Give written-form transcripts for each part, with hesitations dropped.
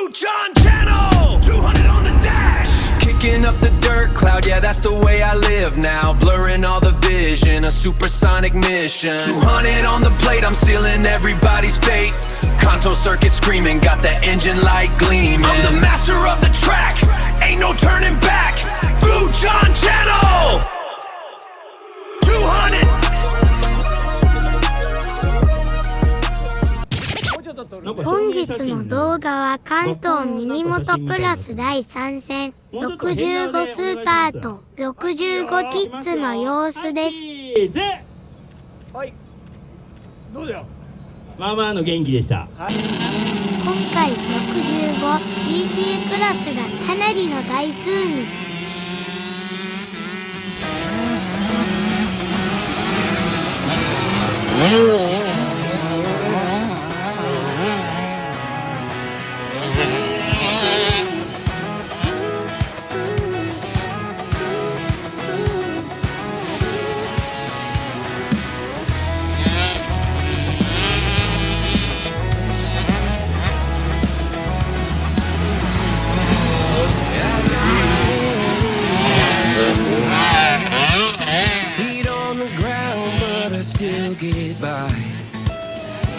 Fuuchan-channel 200 on the dash. Kicking up the dirt cloud, yeah, that's the way I live now. Blurring all the vision, a supersonic mission. 200 on the plate, I'm sealing everybody's fate. Kanto circuit screaming, got that engine light gleaming. I'm the master of the track, ain't no turning back. Fuuchan-channel 200. 本日の動画は関東ミニモトプラス第3戦65スーパーと65キッズの様子です。はい、どうだよ。まあまあの元気でした。今回 65cc クラスがかなりの台数に。Still get by.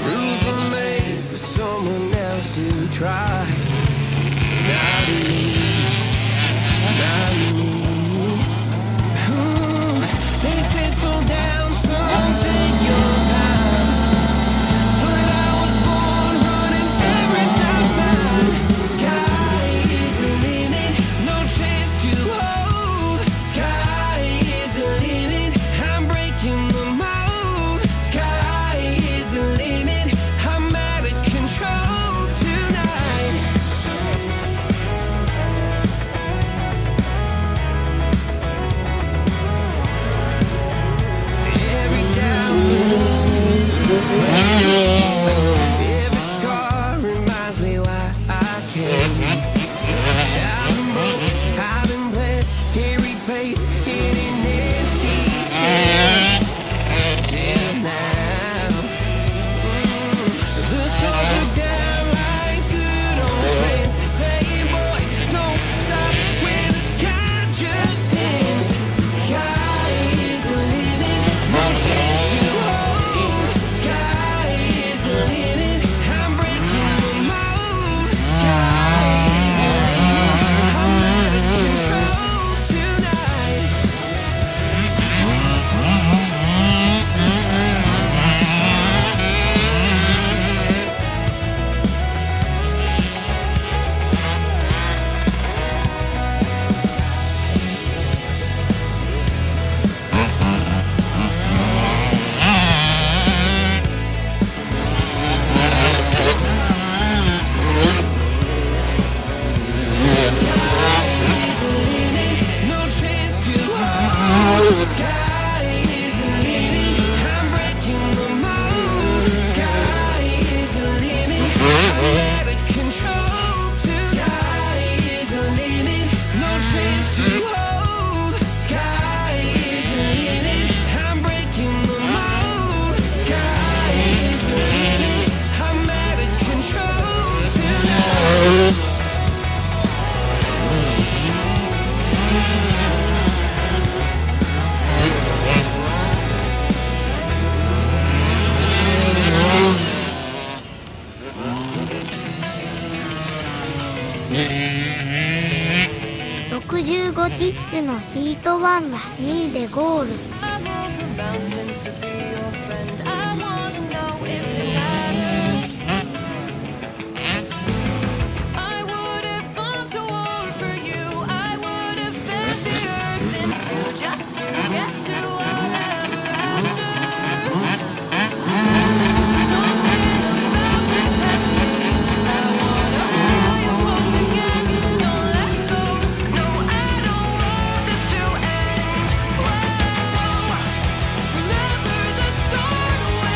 Rules are made for someone else to try. Not me, not me. They say slow down, son, take your time. But I was born running every stop sign. Sky is the limit, no chance to hold. Sky is the limit, I'm breaking the mold. Every scar reminds me why I came. I've been broke, I've been blessed, carry faith in an empty chest. Till now, the stars are down like good old friends, saying, boy, don't stop when the sky just ends. Sky is the limit, no chance to hold. Sky is the limit, I'm breaking the mold. Sky is the limit, I'm out of control tonight. 65キッズのヒート1は2位でゴール。Remember the start.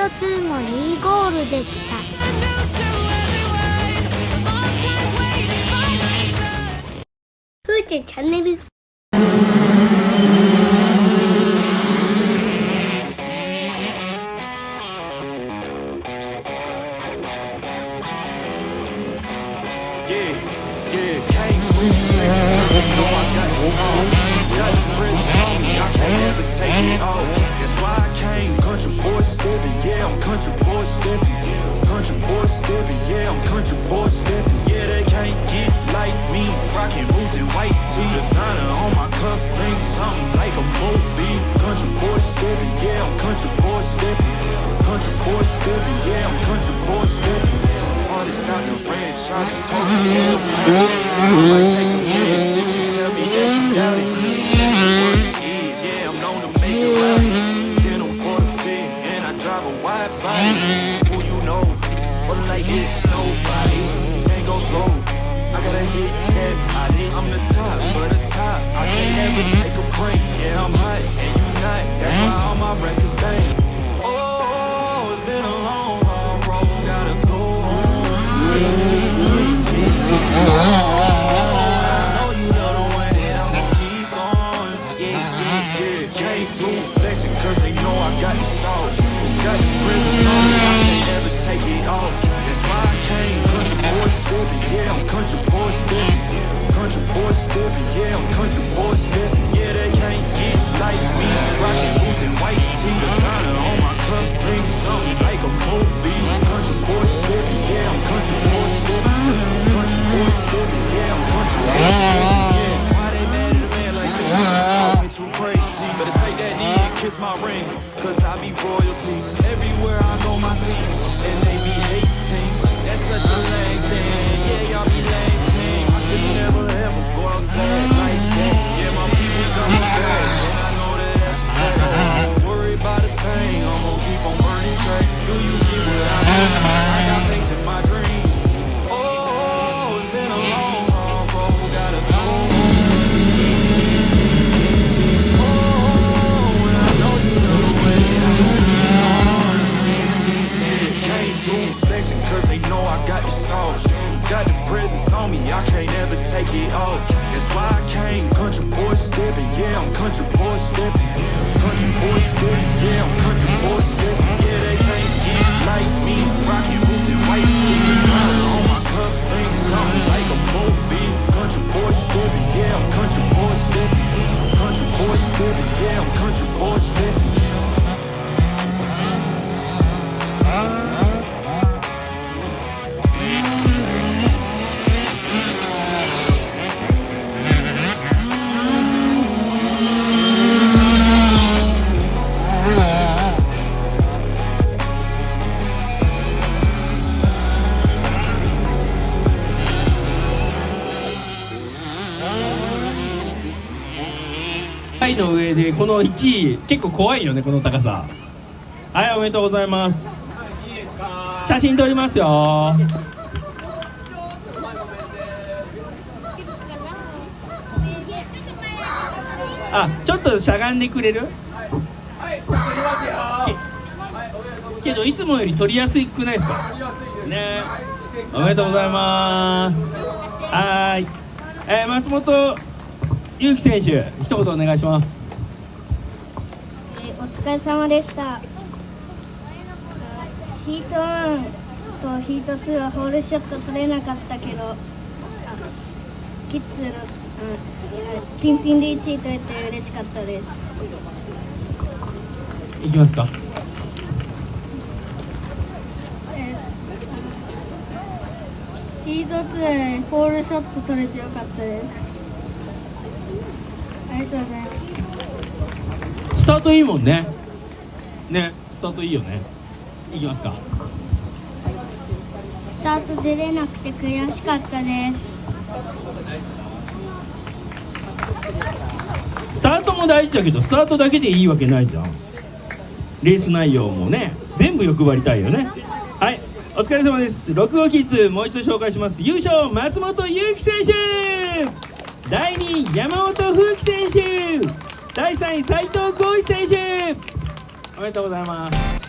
2もいいゴールでした。ふーちゃんチャンネル。の上でこの1位結構怖いよね、この高さ。はい、おめでとうございます。写真撮りますよ。あ、ちょっとしゃがんでくれる？けどいつもより撮りやすくないですかね。おめでとうございます。はい、松本祐希選手、一言お願いします。お疲れ様でした。ヒート1とヒート2はホールショット取れなかったけど、キッズの、ピンピンで1位取れて嬉しかったです。いきますか。ヒート2ホールショット取れてよかったです。ありがとうございます。スタートいいもんね。ね、スタートいいよね。いきますか。スタート出れなくて悔しかったです。スタートも大事だけど、スタートだけでいいわけないじゃん。レース内容もね、全部欲張りたいよね。はい、お疲れ様です。6号キッズ、もう一度紹介します。優勝松本祐希選手、第2位山本風紀選手、第3位斉藤浩一選手。おめでとうございます。